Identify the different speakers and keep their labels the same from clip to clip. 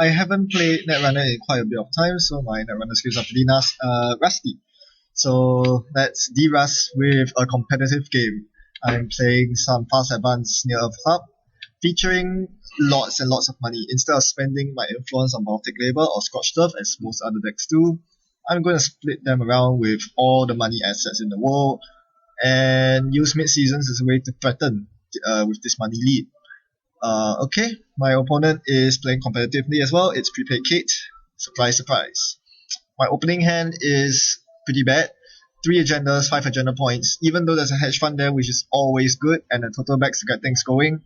Speaker 1: I haven't played Netrunner in quite a bit of time, so my Netrunner skills are pretty rusty. So let's de-rust with a competitive game. I'm playing some fast advance near Earth Hub, featuring lots and lots of money. Instead of spending my influence on Baltic Labor or Scorched Earth as most other decks do, I'm going to split them around with all the money assets in the world and use mid-seasons as a way to threaten with this money lead. Okay, my opponent is playing competitively as well. It's Prepaid Kate. Surprise, surprise. My opening hand is pretty bad. 3 agendas, 5 agenda points. Even though there's a hedge fund there, which is always good, and a total backs to get things going,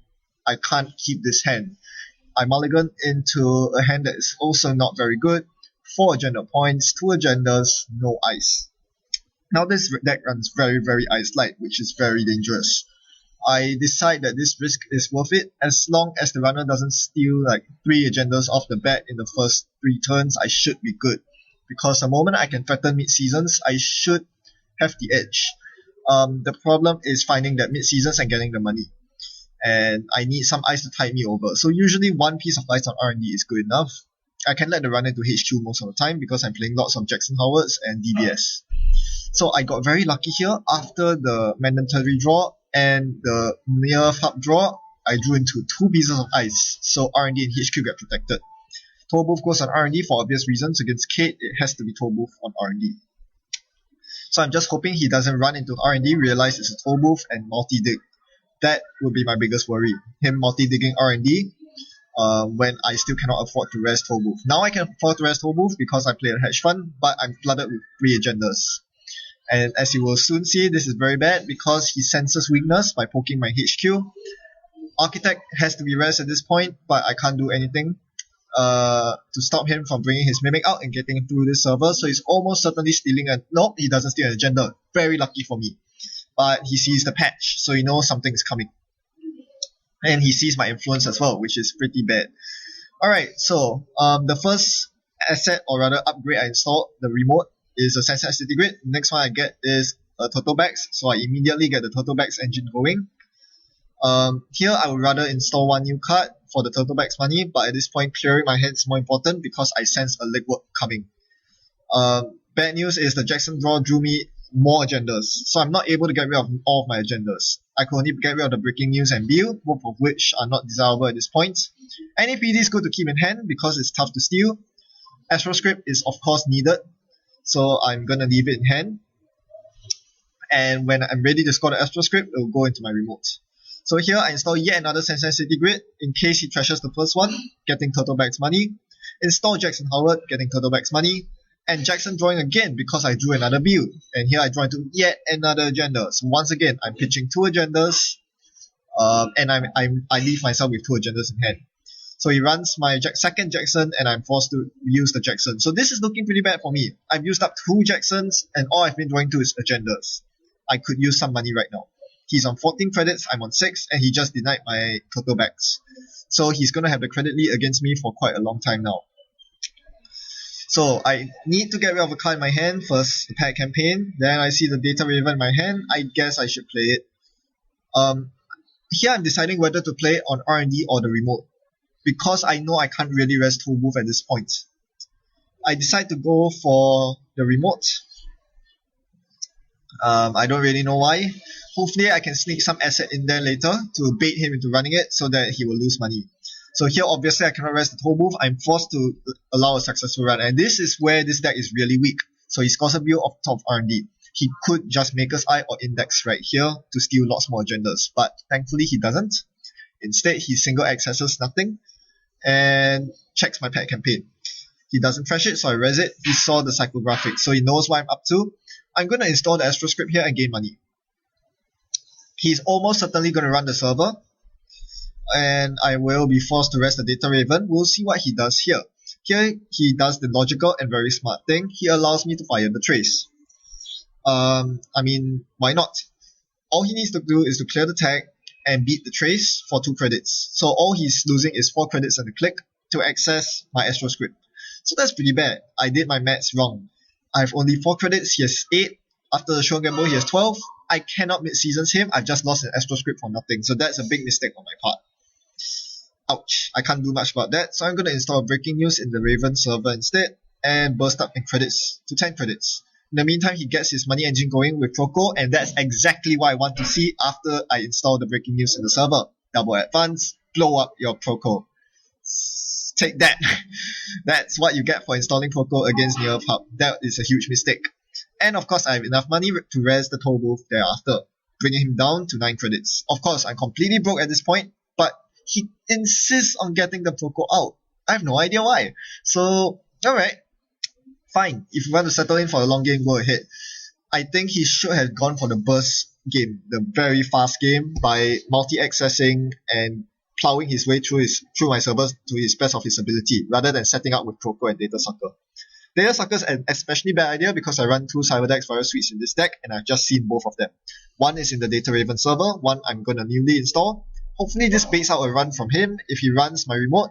Speaker 1: I can't keep this hand. I mulligan into a hand that is also not very good. 4 agenda points, 2 agendas, no ice. Now this deck runs very, very ice-light, which is very dangerous. I decide that this risk is worth it as long as the runner doesn't steal like 3 agendas off the bat in the first 3 turns. I should be good, because the moment I can threaten mid-seasons, I should have the edge. The problem is finding that mid-seasons and getting the money, and I need some ice to tide me over. So usually 1 piece of ice on R&D is good enough. I can let the runner to HQ most of the time because I'm playing lots of Jackson Howards and DBS. So I got very lucky here. After the mandatory draw and the near flop draw, I drew into 2 pieces of ice, so R&D and HQ get protected. Tollbooth goes on R&D for obvious reasons. Against Kate, it has to be Tollbooth on R&D. So I'm just hoping he doesn't run into R&D, realize it's a Tollbooth, and multi-dig. That would be my biggest worry. Him multi-digging R&D when I still cannot afford to rest Tollbooth. Now I can afford to rest Tollbooth because I play a hedge fund, but I'm flooded with 3 agendas. And as you will soon see, this is very bad because he senses weakness by poking my HQ. Architect has to be rest at this point, but I can't do anything to stop him from bringing his Mimic out and getting through this server. So he's almost certainly stealing a... Nope, he doesn't steal an agenda. Very lucky for me. But he sees the patch, so he knows something is coming. And he sees my influence as well, which is pretty bad. Alright, so the first asset, or rather upgrade I installed, the remote, is a Sensei City Grid. The next one I get is a TURTLEBACKS, so I immediately get the TURTLEBACKS engine going. Here I would rather install 1 new card for the TURTLEBACKS money, but at this point clearing my hand is more important because I sense a legwork coming. Bad news is the Jackson draw drew me more agendas, so I'm not able to get rid of all of my agendas. I could only get rid of the Breaking News and Bill, both of which are not desirable at this point. NAPD is good to keep in hand because it's tough to steal. Astroscript is of course needed, so I'm gonna leave it in hand. And when I'm ready to score the Astroscript, it will go into my remote. So here I install yet another Sensei City Grid in case he trashes the first one, getting TURTLEBACKS money. Install Jackson Howard, getting TURTLEBACKS money. And Jackson drawing again because I drew another build. And here I draw into yet another agenda. So once again, I'm pitching 2 agendas. And I leave myself with 2 agendas in hand. So he runs my second Jackson and I'm forced to use the Jackson. So this is looking pretty bad for me. I've used up 2 Jacksons and all I've been drawing to is agendas. I could use some money right now. He's on 14 credits, I'm on 6, and he just denied my TURTLEBACKS. So he's going to have the credit lead against me for quite a long time now. So I need to get rid of a card in my hand. First, the Pack Campaign. Then I see the Data Raven in my hand. I guess I should play it. Here I'm deciding whether to play on R&D or the remote, because I know I can't really rest Tollbooth at this point. I decide to go for the remote. I don't really know why. Hopefully I can sneak some asset in there later to bait him into running it so that he will lose money. So here obviously I cannot rest the Tollbooth. I'm forced to allow a successful run, and this is where this deck is really weak. So he scores a build off top of R&D. He could just Maker's Eye or Index right here to steal lots more agendas, but thankfully he doesn't. Instead he single accesses nothing and checks my Pack Campaign. He doesn't trash it, so I res it. He saw the psychographic, so he knows what I'm up to. I'm going to install the Astroscript here and gain money. He's almost certainly going to run the server, and I will be forced to rest the Data Raven. We'll see what he does here. Here he does the logical and very smart thing. He allows me to fire the Trace. I mean, why not? All he needs to do is to clear the tag and beat the Trace for 2 credits. So all he's losing is 4 credits and a click to access my Astroscript. So that's pretty bad. I did my maths wrong. I have only 4 credits, he has 8. After the Shogun Gamble, he has 12. I cannot mid-seasons him. I've just lost an Astroscript for nothing. So that's a big mistake on my part. ouch, I can't do much about that. So I'm going to install breaking news in the Raven server instead and burst up in credits to 10 credits. In the meantime, he gets his money engine going with Proco, and that's exactly what I want to see after I install the breaking news in the server. Double advance, blow up your Proco. Take that. That's what you get for installing Proco against Nerf Hub. That is a huge mistake. And of course, I have enough money to res the toll booth thereafter, bringing him down to 9 credits. Of course, I'm completely broke at this point, but he insists on getting the Proco out. I have no idea why. So, alright, fine. If you want to settle in for a long game, go ahead. I think he should have gone for the burst game, the very fast game, by multi-accessing and plowing his way through my servers to his best of his ability, rather than setting up with Proco and Data Sucker. Data Sucker is an especially bad idea because I run 2 Cyberdex Virus Suites in this deck, and I've just seen both of them. One is in the Data Raven server, one I'm going to newly install. Hopefully this baits out a run from him. If he runs my remote,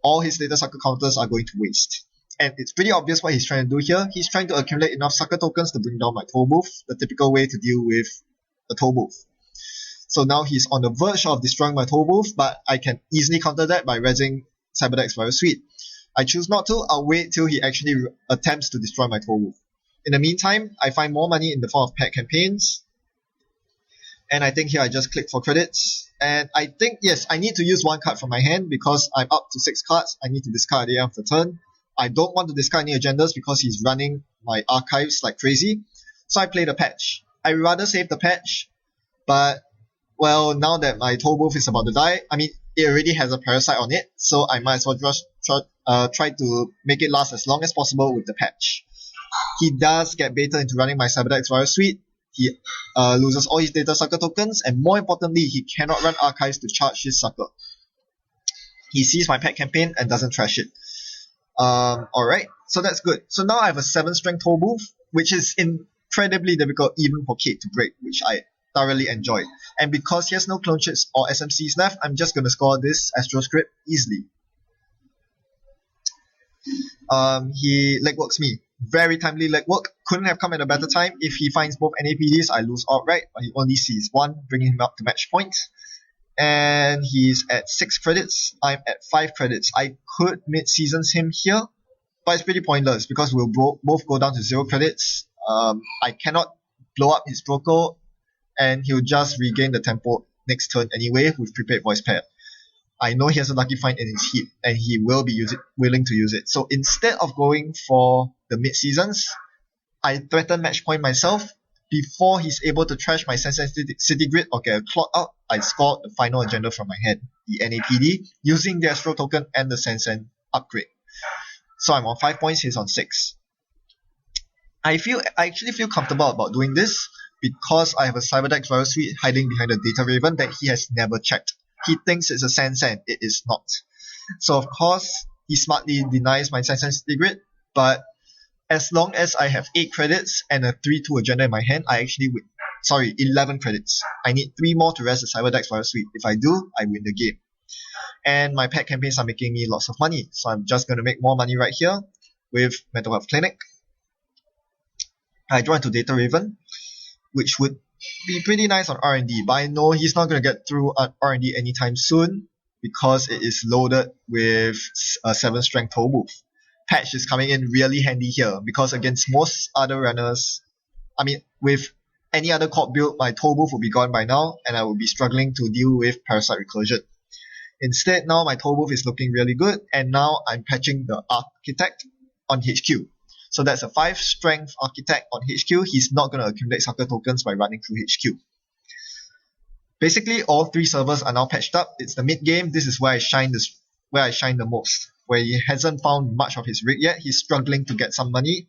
Speaker 1: all his Data Sucker counters are going to waste. And it's pretty obvious what he's trying to do here. He's trying to accumulate enough Sucker tokens to bring down my toll booth, the typical way to deal with a toll booth. So now he's on the verge of destroying my toll booth, but I can easily counter that by rezzing Cyberdex Virus Suite. I choose not to. I'll wait till he actually attempts to destroy my toll booth. In the meantime, I find more money in the form of pet campaigns. And I think here I just click for credits. And I think, yes, I need to use 1 card from my hand because I'm up to 6 cards. I need to discard at the end of the turn. I don't want to discard any agendas because he's running my archives like crazy. So I play the patch. I rather save the patch, but, well, now that my toll booth is about to die, I mean, it already has a parasite on it, so I might as well just try to make it last as long as possible with the patch. He does get baited into running my Cyberdex Virus Suite. He loses all his Data Sucker tokens, and more importantly, he cannot run archives to charge his Sucker. He sees my pet campaign and doesn't trash it. Alright, so that's good. So now I have a 7 strength toll booth, which is incredibly difficult even for Kate to break, which I thoroughly enjoyed. And because he has no clone chips or SMCs left, I'm just going to score this Astro Script easily. He legworks me. Very timely legwork. Couldn't have come at a better time. If he finds both NAPDs, I lose outright, but he only sees 1, bringing him up to match point. And he's at 6 credits. I'm at 5 credits. I could mid-seasons him here, but it's pretty pointless because we'll both go down to 0 credits. I cannot blow up his Proco, and he'll just regain the tempo next turn anyway with prepaid voice pair. I know he has a lucky find in his heap, and he will be willing to use it. So instead of going for the mid-seasons, I threaten match point myself. Before he's able to trash my Sense City Grid or get a clock out, I score the final agenda from my hand, the NAPD, using the Astro token and the Sense upgrade. So I'm on 5 points, he's on 6. I actually feel comfortable about doing this because I have a Cyberdex Virus Suite hiding behind the Data Raven that he has never checked. He thinks it's a Sense, it is not. So of course, he smartly denies my Sense City Grid, but as long as I have 8 credits and a 3-2 agenda in my hand, I actually win. Sorry, 11 credits. I need 3 more to rest the Cyberdex Virus Suite. If I do, I win the game. And my pet campaigns are making me lots of money, so I'm just going to make more money right here with Mental Health Clinic. I draw into Data Raven, which would be pretty nice on R&D, but I know he's not going to get through R&D anytime soon because it is loaded with a 7 strength toll booth. Patch is coming in really handy here because against most other runners, I mean, with any other cord build, my toll booth would be gone by now and I would be struggling to deal with Parasite Recursion. Instead, now my toll booth is looking really good, and now I'm patching the Architect on HQ. So that's a 5 strength Architect on HQ. He's not going to accumulate Sucker tokens by running through HQ. Basically, all 3 servers are now patched up. It's the mid game. This is where I shine the most. Where he hasn't found much of his rig yet. He's struggling to get some money.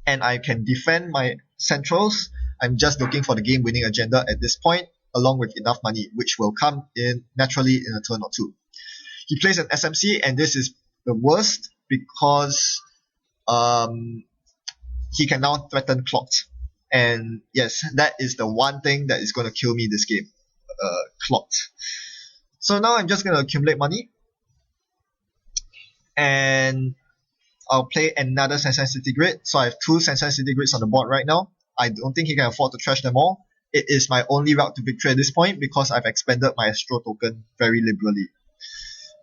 Speaker 1: And I can defend my centrals. I'm just looking for the game-winning agenda at this point, along with enough money, which will come in naturally in a turn or 2. He plays an SMC, and this is the worst because he can now threaten Clocked. And yes, that is the one thing that is going to kill me this game. Clocked. So now I'm just going to accumulate money. And I'll play another Sensitivity Grid. So I have 2 Sensitivity Grids on the board right now. I don't think he can afford to trash them all. It is my only route to victory at this point because I've expended my Astro token very liberally.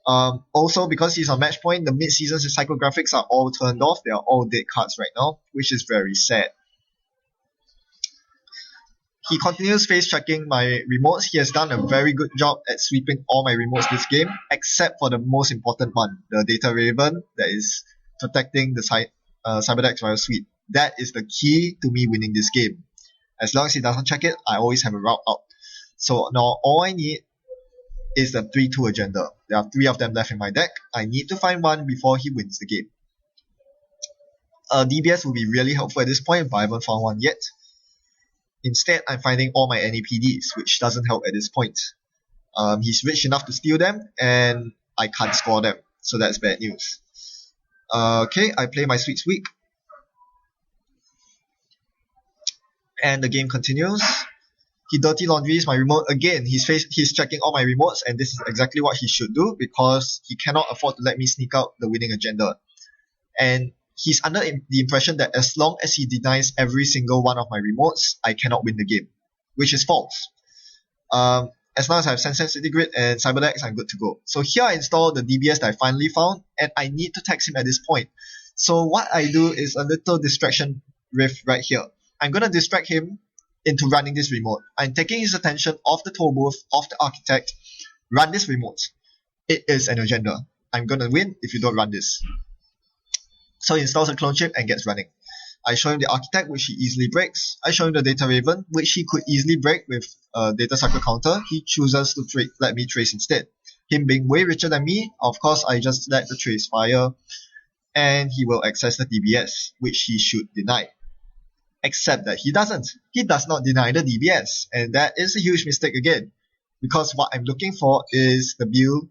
Speaker 1: Also, because he's on match point, the mid-season psychographics are all turned off. They are all dead cards right now, which is very sad. He continues face checking my remotes. He has done a very good job at sweeping all my remotes this game, except for the most important one, the Data Raven that is protecting the Cyberdex virus sweep. That is the key to me winning this game. As long as he doesn't check it, I always have a route out. So now all I need is the 3-2 agenda. There are 3 of them left in my deck. I need to find one before he wins the game. DBS will be really helpful at this point, but I haven't found one yet. Instead, I'm finding all my NEPDs, which doesn't help at this point. He's rich enough to steal them, and I can't score them, so that's bad news. Okay, I play my Sweet Week. And the game continues. He dirty laundries my remote again. He's checking all my remotes, and this is exactly what he should do because he cannot afford to let me sneak out the winning agenda. And he's under the impression that as long as he denies every single one of my remotes, I cannot win the game, which is false. As long as I have Sense City Grid and Cyberdex, I'm good to go. So here I install the DBS that I finally found, and I need to tax him at this point. So what I do is a little distraction riff right here. I'm going to distract him into running this remote. I'm taking his attention off the toll booth, off the architect. Run this remote. It is an agenda. I'm going to win if you don't run this. So he installs a clone chip and gets running. I show him the architect, which he easily breaks. I show him the data raven, which he could easily break with a data cycle counter. He chooses to let me trace instead. Him being way richer than me, of course I just let the trace fire, and he will access the DBS, which he should deny. Except that he doesn't. He does not deny the DBS, and that is a huge mistake again, because what I'm looking for is the bill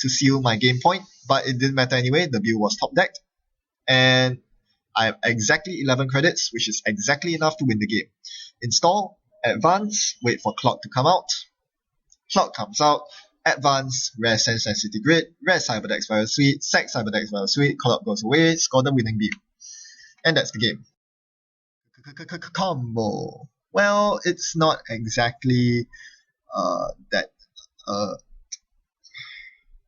Speaker 1: to seal my game point, but it didn't matter anyway. The bill was top decked, and I have exactly 11 credits, which is exactly enough to win the game. Install, advance, wait for clock to come out. Clock comes out, advance, rare Sense City Grid, rare Cyberdex Virus Suite, sack Cyberdex Virus Suite, call up goes away, score the winning beam. And that's the game. Combo. Well, it's not exactly that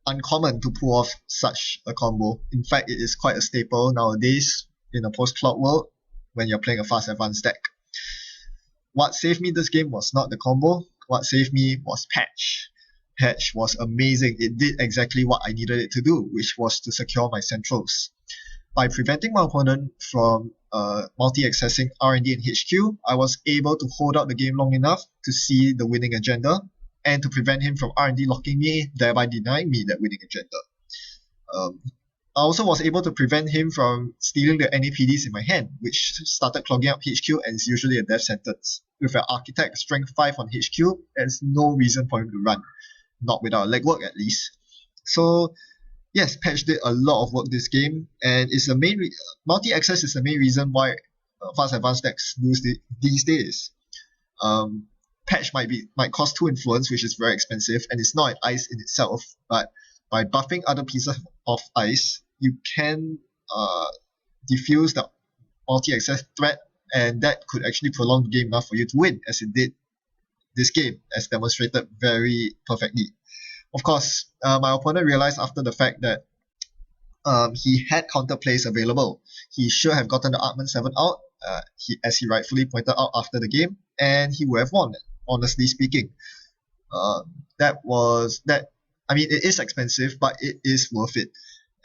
Speaker 1: uncommon to pull off such a combo. In fact, it is quite a staple nowadays in a post-clock world when you're playing a fast advanced deck. What saved me this game was not the combo. What saved me was Patch. Patch was amazing. It did exactly what I needed it to do, which was to secure my centrals. By preventing my opponent from multi-accessing R&D and HQ, I was able to hold out the game long enough to see the winning agenda and to prevent him from R&D locking me, thereby denying me that winning agenda. I also was able to prevent him from stealing the NEPDs in my hand, which started clogging up HQ and is usually a death sentence. With an Architect strength 5 on HQ, there's no reason for him to run. Not without legwork at least. So yes, Patch did a lot of work this game, and it's the main multi-access is the main reason why fast advanced decks lose these days. Patch might cost 2 influence, which is very expensive, and it's not an ice in itself, but by buffing other pieces of ice, you can diffuse the multi-access threat, and that could actually prolong the game enough for you to win, as it did this game, as demonstrated very perfectly. Of course, my opponent realized after the fact that he had counter plays available. He should have gotten the Artman 7 out, as he rightfully pointed out after the game, and he would have won, honestly speaking. I mean, it is expensive, but it is worth it.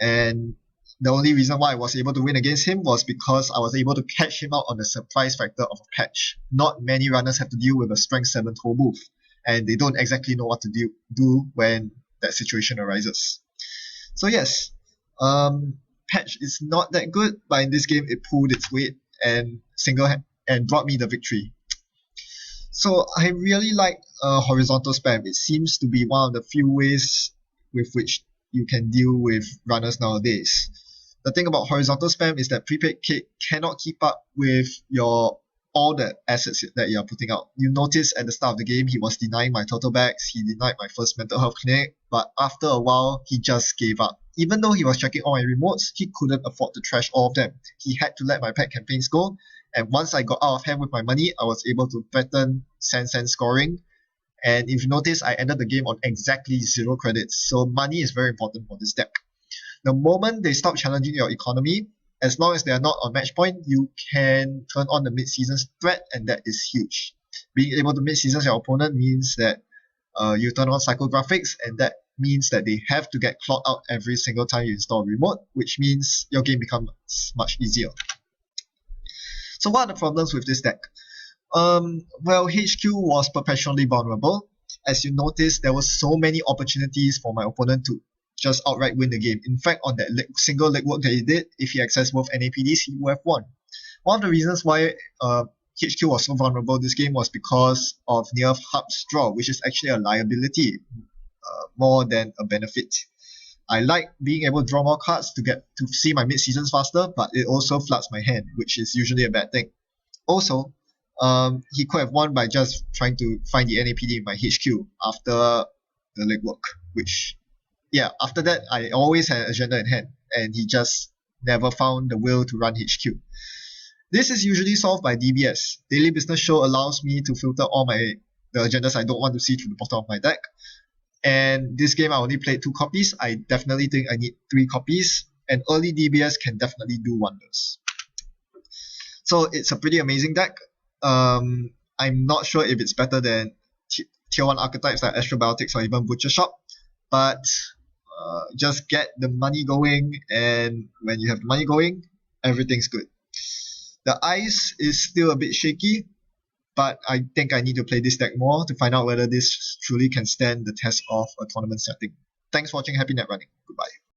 Speaker 1: And the only reason why I was able to win against him was because I was able to catch him out on the surprise factor of a Patch. Not many runners have to deal with a strength 7 toll booth, and they don't exactly know what to do when that situation arises. So yes, Patch is not that good, but in this game it pulled its weight and brought me the victory. So I really like horizontal spam. It seems to be one of the few ways with which you can deal with runners nowadays. The thing about horizontal spam is that prepaid Cake cannot keep up with all the assets that you're putting out. You notice at the start of the game, he was denying my TURTLEBACKS, he denied my first mental health clinic, but after a while, he just gave up. Even though he was checking all my remotes, he couldn't afford to trash all of them. He had to let my pet campaigns go, and once I got out of hand with my money, I was able to threaten Sense scoring, And if you notice, I ended the game on exactly 0 credits. So money is very important for this deck. The moment they stop challenging your economy, as long as they are not on match point, you can turn on the mid-season threat, and that is huge. Being able to mid-season your opponent means that you turn on psychographics, and that means that they have to get clawed out every single time you install remote, which means your game becomes much easier. So what are the problems with this deck? Well, HQ was perpetually vulnerable. As you notice, there were so many opportunities for my opponent to just outright win the game. In fact, on that single legwork that he did, if he accessed both NAPDs, he would have won. One of the reasons why HQ was so vulnerable this game was because of Nerf Hub's draw, which is actually a liability more than a benefit. I like being able to draw more cards to see my mid-seasons faster, but it also floods my hand, which is usually a bad thing. Also, he could have won by just trying to find the NAPD in my HQ after the legwork, which, yeah, after that, I always had agenda in hand, and he just never found the will to run HQ. This is usually solved by DBS. Daily Business Show allows me to filter all the agendas I don't want to see through the bottom of my deck. And this game I only played 2 copies. I definitely think I need 3 copies, and early DBS can definitely do wonders. So it's a pretty amazing deck. I'm not sure if it's better than tier 1 archetypes like Astrobiotics or even Butcher Shop, but just get the money going, and when you have the money going, everything's good. The ice is still a bit shaky, but I think I need to play this deck more to find out whether this truly can stand the test of a tournament setting. Thanks for watching. Happy net running. Goodbye.